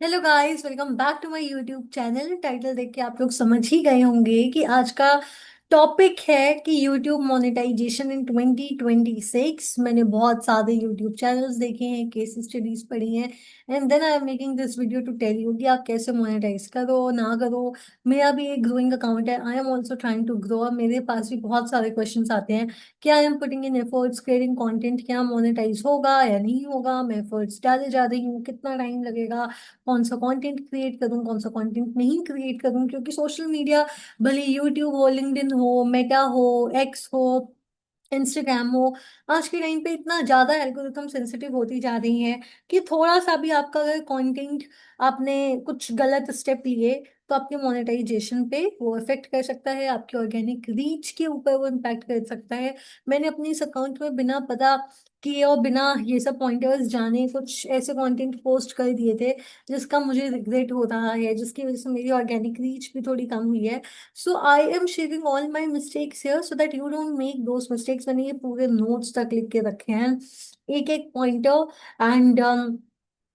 Hello guys, welcome back to my YouTube channel. Title देख के आप लोग समझ ही गए होंगे कि आज का टॉपिक है कि यूट्यूब मोनेटाइजेशन इन 2026। मैंने बहुत सारे यूट्यूब चैनल्स देखे हैं, केस स्टडीज पढ़ी हैं, and then I am making this video to tell you कि आप कैसे मोनेटाइज करो ना करो। मेरा भी एक ग्रोइंग अकाउंट है, I am also trying to grow. मेरे पास भी बहुत सारे क्वेश्चंस आते हैं कि I am putting in efforts creating content, क्या मोनेटाइज होगा या नहीं होगा, मैं एफर्ट्स डाले जा रही हूँ, कितना टाइम लगेगा, कौन सा कंटेंट क्रिएट करूं, कौन सा कंटेंट नहीं क्रिएट करूं। क्योंकि सोशल मीडिया, भले यूट्यूब हो, लिंक्डइन हो, मेटा हो, एक्स हो, इंस्टाग्राम हो, आज के टाइम पे इतना ज्यादा एल्गोरिथम सेंसिटिव होती जा रही है कि थोड़ा सा भी आपका अगर कंटेंट, आपने कुछ गलत स्टेप लिए तो आपके मोनेटाइजेशन पे वो इफेक्ट कर सकता है, आपके ऑर्गेनिक रीच के ऊपर वो इम्पैक्ट कर सकता है। मैंने अपनी इस अकाउंट में बिना पता किए और बिना ये सब पॉइंटर्स जाने कुछ ऐसे कंटेंट पोस्ट कर दिए थे जिसका मुझे रिग्रेट हो रहा है, जिसकी वजह से मेरी ऑर्गेनिक रीच भी थोड़ी कम हुई है। So I am sharing all my mistakes here so that you don't make those mistakes. मैंने ये पूरे नोट्स तक लिख के रखे हैं, एक एक पॉइंटर। एंड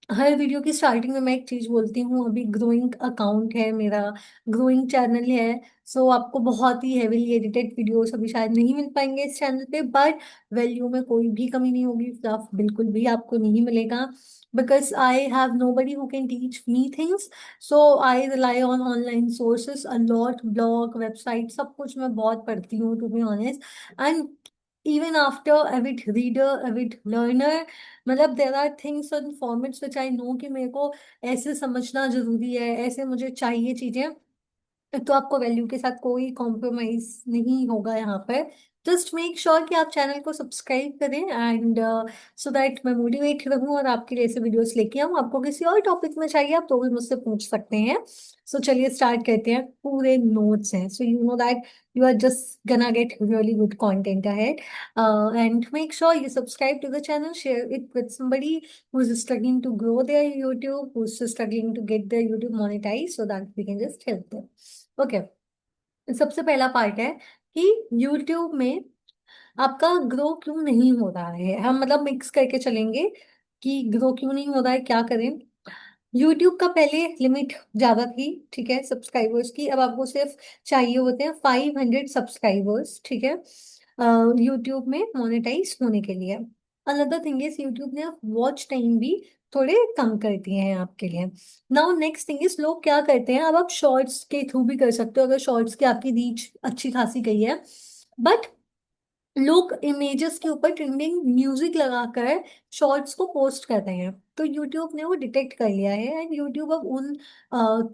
हर वीडियो की स्टार्टिंग में मैं एक चीज बोलती हूँ, अभी ग्रोइंग अकाउंट है मेरा, ग्रोइंग चैनल है। सो आपको बहुत ही हेवीली एडिटेड वीडियोस अभी शायद नहीं मिल पाएंगे इस चैनल पे, बट वैल्यू में कोई भी कमी नहीं होगी, फ्लफ बिल्कुल भी आपको नहीं मिलेगा। Because I have no buddy who can teach me things. So I rely on online sources a lot, blog, website, सब कुछ मैं बहुत पढ़ती हूँ to be honest. And even after avid reader, avid learner, मतलब there are things and formats which I know कि मेरे को ऐसे समझना जरूरी है, ऐसे मुझे चाहिए चीजें। तो आपको वैल्यू के साथ कोई कॉम्प्रोमाइज नहीं होगा यहाँ पर। जस्ट मेक श्योर कि आप चैनल को सब्सक्राइब करें, एंड सो दैट मैं मोटिवेट रहूं और आपके लिए ऐसे वीडियोस लेके आऊँ। आपको किसी और टॉपिक में चाहिए आप तो भी मुझसे पूछ सकते हैं। सो चलिए स्टार्ट करते हैं। पूरे नोट्स हैं, so you know that you are just gonna get really good content ahead. And make sure you subscribe to the channel, share it with somebody who's struggling to grow their YouTube, who's struggling to get their YouTube monetized, so that we can just help them. Okay, सबसे पहला part है कि YouTube में आपका grow क्यों नहीं हो रहा है। हम मतलब मिक्स करके चलेंगे कि ग्रो क्यों नहीं हो रहा है, क्या करें। YouTube का पहले लिमिट ज्यादा थी, ठीक है, सब्सक्राइबर्स की। अब आपको सिर्फ चाहिए होते हैं 500 सब्सक्राइबर्स, ठीक है, यूट्यूब में मोनेटाइज होने के लिए। अनदर थिंग इज यूट्यूब ने वॉच टाइम भी थोड़े कम कर दिए हैं आपके लिए। नाउ नेक्स्ट थिंग इज, लोग क्या करते हैं, अब आप शॉर्ट्स के थ्रू भी कर सकते हो अगर शॉर्ट्स की आपकी रीच अच्छी खासी गई है। बट लोग इमेजेस के ऊपर ट्रेंडिंग म्यूजिक लगाकर शॉर्ट्स को पोस्ट कर रहे हैं, तो यूट्यूब ने वो डिटेक्ट कर लिया है। एंड यूट्यूब अब उन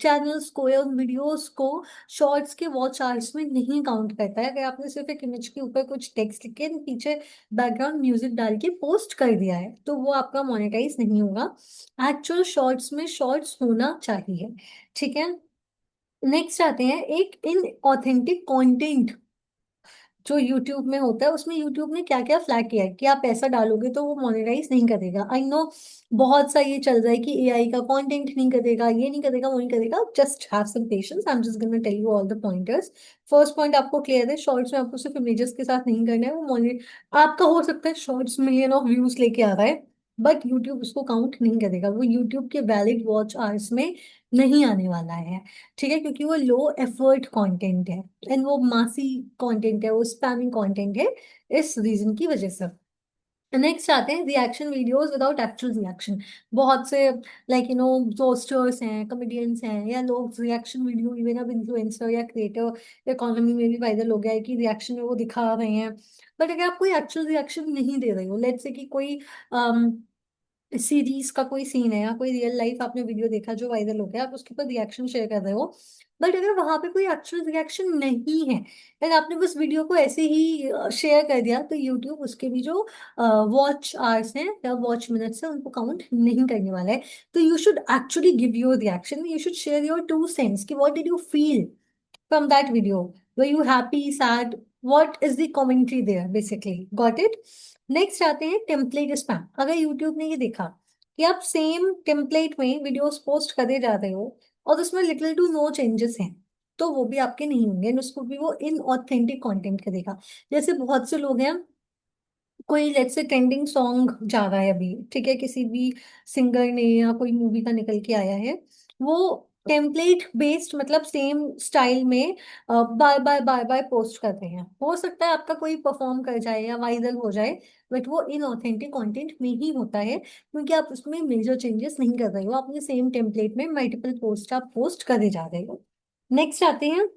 चैनल्स को या उन वीडियोस को शॉर्ट्स के वॉच आवर्स में नहीं काउंट करता है। अगर आपने सिर्फ एक इमेज के ऊपर कुछ टेक्स्ट लिख के पीछे बैकग्राउंड म्यूजिक डाल के पोस्ट कर दिया है तो वो आपका मोनेटाइज नहीं होगा। एक्चुअल शॉर्ट्स में शॉर्ट्स होना चाहिए, ठीक है। नेक्स्ट आते हैं एक इन ऑथेंटिक कंटेंट जो यूट्यूब में होता है, उसमें यूट्यूब ने क्या क्या फ्लैग किया है कि आप पैसा डालोगे तो वो मोनेटाइज नहीं करेगा। आई नो बहुत सा ये चल रहा है कि एआई का कंटेंट नहीं करेगा, ये नहीं करेगा, वो नहीं करेगा। Just have some patience, I am just gonna tell you all the pointers. First point आपको क्लियर है, शॉर्ट्स में आपको सिर्फ इमेजेस के साथ नहीं करना है। वो मोने आपका हो सकता है शॉर्ट्स मिलियन ऑफ व्यूज लेके आ रहा है, बट यूट्यूब उसको काउंट नहीं करेगा, वो यूट्यूब के वैलिड वॉच आवर्स में नहीं आने वाला है, ठीक है, क्योंकि वो लो एफर्ट कंटेंट है एंड वो मासी कंटेंट है, वो स्पैमिंग कंटेंट है, इस रीजन की वजह से। नेक्स्ट आते हैं reaction videos without actual reaction. बहुत से लाइक पोस्टर्स हैं, कॉमेडियंस हैं, या लोग रिएक्शन वीडियो, इवन अब इन्फ्लुएंसर या क्रिएटर इकोनॉमी में भी वायरल हो गया है कि रिएक्शन में वो दिखा रहे हैं। बट अगर आप कोई एक्चुअल रिएक्शन नहीं दे रहे हो, लेट्स से कि कोई सीरीज का कोई सीन है या कोई रियल लाइफ आपने वीडियो देखा जो वायरल हो गया, आप उसके ऊपर रिएक्शन शेयर कर रहे हो, बट अगर वहां पे कोई एक्चुअल रिएक्शन नहीं है, अगर आपने बस वीडियो को ऐसे ही शेयर कर दिया, तो यूट्यूब उसके भी जो वॉच आवर्स हैं या वॉच मिनट्स हैं उनको काउंट नहीं करने वाला है। तो you should actually give your reaction, you should share your two cents कि what did you feel from that video. Were you happy, sad? What is the commentary there basically? Got it? Next आते हैं template spam. अगर YouTube ने ये देखा कि आप same template में वीडियोस पोस्ट करे जा रहे हो और उसमें लिटिल टू नो चेंजेस हैं, तो वो भी आपके नहीं होंगे and उसको भी वो इन ऑथेंटिक कॉन्टेंट करेगा। जैसे बहुत से लोग हैं कोई लेट्स से ट्रेंडिंग सॉन्ग जा रहा है अभी, ठीक है, किसी भी सिंगर ने या कोई मूवी का निकल के आया है, वो टेम्पलेट बेस्ड मतलब सेम स्टाइल में बार बार बार बार पोस्ट करते हैं। हो सकता है आपका कोई परफॉर्म कर जाए या वायरल हो जाए, बट वो इनऑथेंटिक कंटेंट में ही होता है, क्योंकि आप उसमें मेजर चेंजेस नहीं कर रहे हो, अपने सेम टेम्पलेट में मल्टीपल पोस्ट आप पोस्ट करे जा रहे हो। नेक्स्ट आते हैं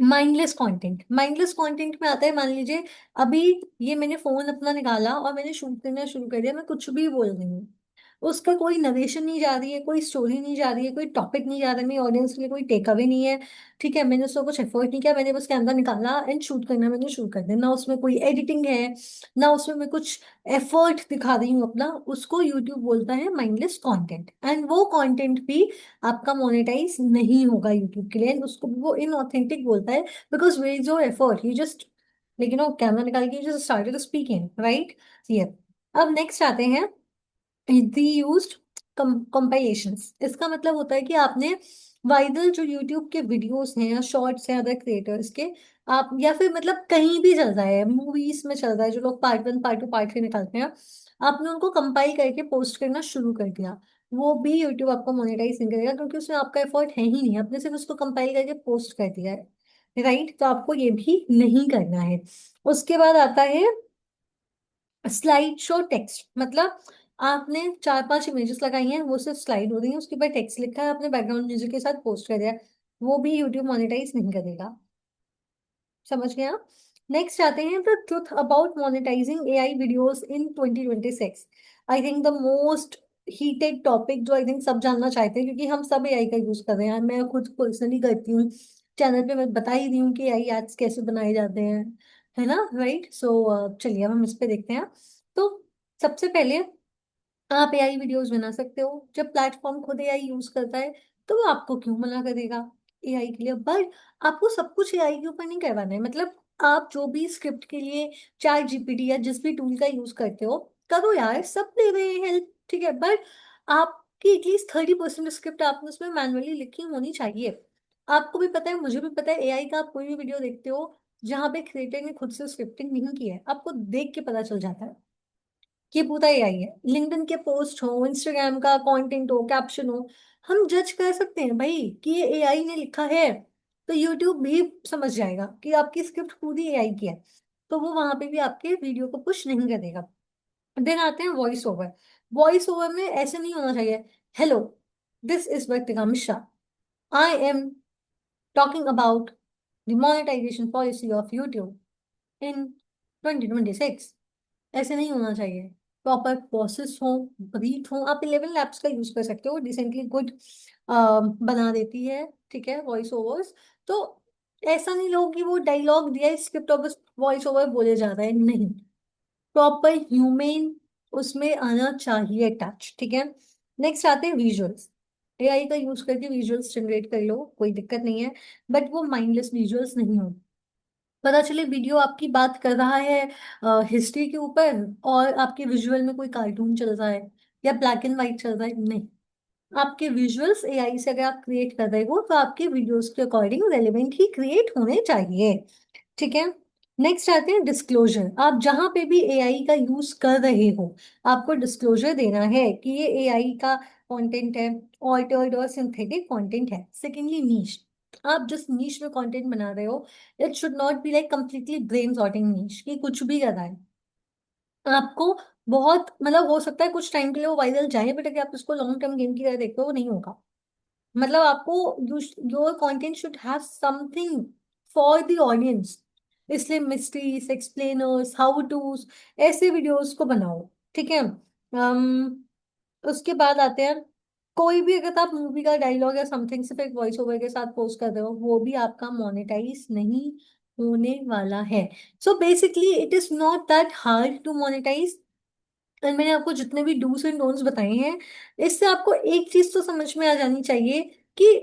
माइंडलेस कंटेंट। माइंडलेस कंटेंट में आता है, मान लीजिए अभी ये मैंने फोन अपना निकाला और मैंने शूट करना शुरू कर दिया, मैं कुछ भी बोल रही हूँ, उसका कोई नरेशन नहीं जा रही है, कोई स्टोरी नहीं जा रही है, कोई टॉपिक नहीं जा रहा है, मेरी ऑडियंस के लिए कोई टेक अवे नहीं है, ठीक है, मैंने उसका कुछ एफर्ट नहीं किया, मैंने बस कैमरा निकाला एंड शूट करना मैंने शूट कर दिया, ना उसमें कोई एडिटिंग है, ना उसमें मैं कुछ एफर्ट दिखा रही हूँ अपना, उसको यूट्यूब बोलता है माइंडलेस कंटेंट। एंड वो कंटेंट भी आपका मोनेटाइज नहीं होगा यूट्यूब के लिए, and उसको वो इनऑथेंटिक बोलता है, because way is your effort, you just लेकिन वो कैमरा निकाल के जस्ट स्टार्टेड स्पीकिंग, राइट। ये अब नेक्स्ट आते हैं दी यूज्ड कंपाइलेशंस। इसका मतलब होता है कि आपने वायरल जो यूट्यूब के वीडियोस हैं या शॉर्ट्स हैं अदर क्रिएटर्स के, आप या फिर मतलब कहीं भी चल रहा है, मूवीज में चल रहा है, जो लोग part one part two part three निकालते हैं, आपने उनको कंपाइल करके पोस्ट करना शुरू कर दिया, वो भी यूट्यूब आपको मोनेटाइज नहीं करेगा, क्योंकि उसमें आपका एफर्ट है ही नहीं, आपने सिर्फ उसको कंपाइल करके पोस्ट कर दिया है, राइट। तो आपको ये भी नहीं करना है। उसके बाद आता है स्लाइड शो टेक्स्ट। मतलब आपने चार पांच इमेजेस लगाई हैं, वो सिर्फ स्लाइड हो रही है, उसके ऊपर टेक्स्ट लिखा है, आपने बैकग्राउंड म्यूजिक के साथ पोस्ट कर दिया है, वो भी यूट्यूब मोनेटाइज नहीं करेगा। समझ गए आप। नेक्स्ट आते हैं the truth about monetising AI videos in 2026। I think the most heated topic, जो आई थिंक सब जानना चाहते हैं, क्योंकि हम सब एआई का यूज कर रहे हैं, मैं खुद पर्सनली करती हूँ, चैनल पे मैं बता ही रही हूँ कि एआई एड्स कैसे बनाए जाते हैं, है ना, राइट। सो चलिए अब हम इस पे देखते हैं। तो सबसे पहले आप एआई वीडियोस बना सकते हो, जब प्लेटफॉर्म खुद एआई यूज करता है तो वो आपको क्यों मना करेगा एआई के लिए। बट आपको सब कुछ एआई के ऊपर नहीं करवाना है, मतलब आप जो भी स्क्रिप्ट के लिए चैट जीपीटी या जिस भी टूल का यूज करते हो, करो यार, सब ले रहे हैं हेल्प, ठीक है, बट आपकी एटलीस्ट 30% स्क्रिप्ट आपने उसमें मैनुअली लिखी होनी चाहिए। आपको भी पता है, मुझे भी पता है, एआई का आप कोई भी वीडियो देखते हो जहां पे क्रिएटर ने खुद से स्क्रिप्टिंग नहीं की है, आपको देख के पता चल जाता है कि पूरा एआई है। लिंक्डइन के पोस्ट हो, इंस्टाग्राम का कंटेंट हो, कैप्शन हो, हम जज कर सकते हैं भाई कि ये एआई ने लिखा है, तो यूट्यूब भी समझ जाएगा कि आपकी स्क्रिप्ट पूरी एआई की है, तो वो वहां पे भी आपके वीडियो को पुश नहीं करेगा। देन आते हैं वॉइस ओवर। वॉइस ओवर में ऐसे नहीं होना चाहिए, hello, this is Vartika Mishra, I am talking about the monetisation policy of YouTube in 2026। ऐसे नहीं होना चाहिए। प्रॉपर प्रोसेस हो, ब्रीथ हो। आप 11 लैब्स का यूज कर सकते हो, डिसेंटली गुड बना देती है, ठीक है, वॉइस ओवर्स। तो ऐसा नहीं लो कि वो डायलॉग दिया है स्क्रिप्ट और बस वॉइस ओवर बोले जा रहा है, नहीं, प्रॉपर ह्यूमन उसमें आना चाहिए टच, ठीक है। नेक्स्ट आते हैं विजुअल्स। एआई का यूज करके विजुअल्स जनरेट कर लो, कोई दिक्कत नहीं है, बट वो माइंडलेस विजुअल्स नहीं हो। पता चले वीडियो आपकी बात कर रहा है हिस्ट्री के ऊपर और आपके विजुअल में कोई कार्टून चल रहा है या ब्लैक एंड व्हाइट चल रहा है, नहीं, आपके विजुअल्स एआई से अगर आप क्रिएट कर रहे हो तो आपके वीडियोस के अकॉर्डिंग रेलिवेंट ही क्रिएट होने चाहिए, ठीक है। नेक्स्ट आते हैं डिस्क्लोजर। आप जहां पे भी एआई का यूज कर रहे हो, आपको डिस्क्लोजर देना है कि ये एआई का कंटेंट है, ऑल्टर्ड और सिंथेटिक कंटेंट है। Secondly niche. आप जिस नीश में कंटेंट बना रहे हो, it should not be like completely brain sorting niche कि कुछ भी कर रहा है आपको। बहुत मतलब हो सकता है कुछ टाइम के लिए वो वायरल जाए, बट अगर आप उसको लॉन्ग टर्म गेम की तरह देखते हो वो नहीं होगा। मतलब आपको your content should have something for the audience, इसलिए मिस्ट्रीज, एक्सप्लेनर्स, हाउ टूज, ऐसे वीडियोस को बनाओ, ठीक है। उसके बाद आते हैं कोई भी अगर आप मूवी का डायलॉग या समथिंग सिर्फ एक वॉइस ओवर के साथ पोस्ट कर रहे हो, वो भी आपका मोनेटाइज नहीं होने वाला है। So basically it is not that hard to monetise. और मैंने आपको जितने भी डूस एंड डोंट्स बताए हैं, इससे आपको एक चीज तो समझ में आ जानी चाहिए कि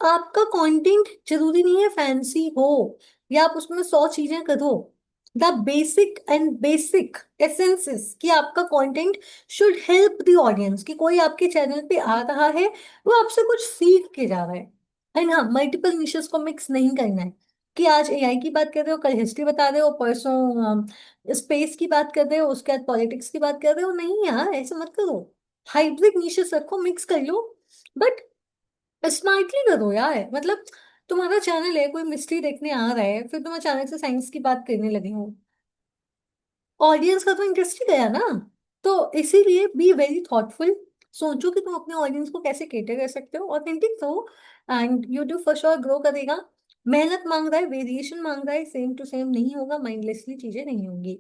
आपका कंटेंट जरूरी नहीं है फैंसी हो या आप उसमें 100 चीजें करो। The basic and basic essences कि आपका content should help the audience, कि कोई आपके चैनल पे आ रहा है, वो आपसे कुछ सीख के जा रहा है। एंड हाँ, मल्टीपल निशेस को मिक्स नहीं करना है कि आज एआई की बात कर रहे हो, कल हिस्ट्री बता रहे हो, परसों स्पेस की बात कर रहे हो, उसके बाद पॉलिटिक्स की बात कर रहे हो। नहीं यार, ऐसे मत करो। हाइब्रिड निशेस रखो, मिक्स कर लो, बट स्मार्टली करो यार। मतलब तुम्हारा चैनल है, कोई मिस्ट्री देखने आ रहा है, फिर तुम अचानक से साइंस की बात करने लगे हो, ऑडियंस का तो इंटरेस्ट ही गया ना। तो इसीलिए बी वेरी थॉटफुल। सोचो कि तुम अपने ऑडियंस को कैसे केटर कर सकते हो, ऑथेंटिक रहो, and YouTube for sure grow करेगा। मेहनत मांग रहा है, वेरिएशन मांग रहा है, सेम टू सेम नहीं होगा, माइंडलेसली चीजें नहीं होंगी।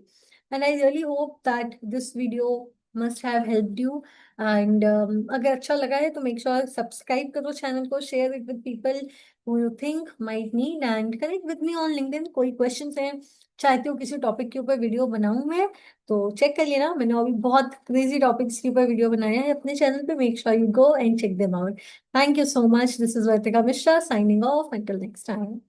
And I really hope that this video must have helped you. And अगर अच्छा लगा है तो मेक श्योर सब्सक्राइब करो चैनल को, share it with people who you think might need, and connect with me on LinkedIn। कोई questions हैं, चाहते हो किसी टॉपिक के ऊपर वीडियो बनाऊं मैं, तो चेक कर लेना। मैंने अभी बहुत क्रेजी टॉपिक्स के ऊपर वीडियो बनाया है अपने चैनल पे। Make sure you go and check them out. Thank you so much. This is Vartika Mishra signing off. Until next time.